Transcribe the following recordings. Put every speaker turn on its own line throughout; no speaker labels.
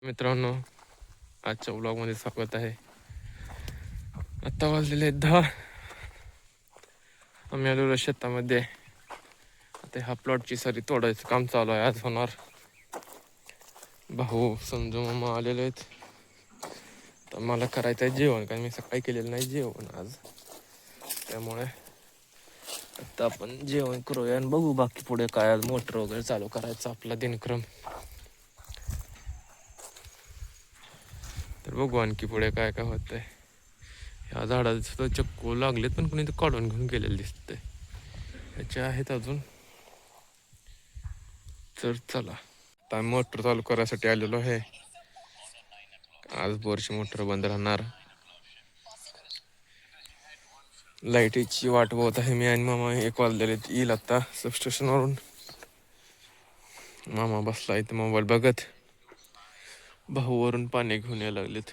मित्रांनो, आजच्या व्लॉगमध्ये स्वागत आहे. आत्ता वाजलेले आहेत 10. आम्ही आलेलो शेतामध्ये. आता ह्या प्लॉटची सारी तोडायचं काम चालू आहे. आज होणार. भाऊ समजू मामा आलेले आहेत. तर मला करायचं आहे जेवण, कारण मी सकाळी केलेलं नाही जेवण आज. त्यामुळे आता आपण जेवण करूया आणि बघू बाकी पुढे काय. आज मोटर वगैरे चालू करायचं आपला दिनक्रम. तर बघू आणखी पुढे काय काय होतंय. ह्या झाडाला सुद्धा चक्कू लागलेत, पण कुणी तर काढून घेऊन गेलेले दिसतंय. ह्याचे आहेत अजून. तर चला, आता मोटर चालू करायसाठी आलेलो आहे. आज बोरची मोटर बंद राहणार. लाईटीची वाट बघत आहे मी आणि मामा. 1 वाजलेले येईल आता सबस्टेशनवरून. मामा बसला इथे मोबाईल बघत. भाऊ वरून पाणी घेऊन यायला लागलेत.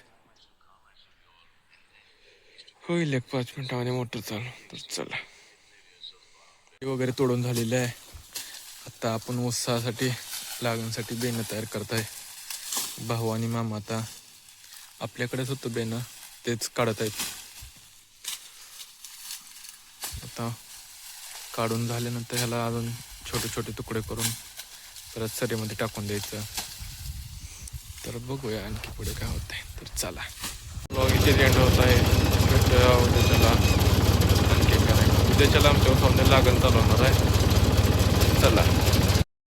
होईल 1-5 मिनिटामध्ये मोटर चालू. तर चला, वगैरे तोडून झालेले आहे. आता आपण उत्साहासाठी लागण्यासाठी बेणं तयार करत आहे. भाऊ आणि मामा आता आपल्याकडेच होतं बेणं, तेच काढत आहेत. आता काढून झाल्यानंतर ह्याला अजून छोटे छोटे तुकडे करून परत सरीमध्ये टाकून द्यायचं. तर बघूया आणखी पुढे काय होत आहे. तर चला, ब्लॉग इथे एंड होत आहे. उद्याच्याला आणखी काय, उद्याच्याला आमच्या सामने लागण चालू होणार आहे. चला.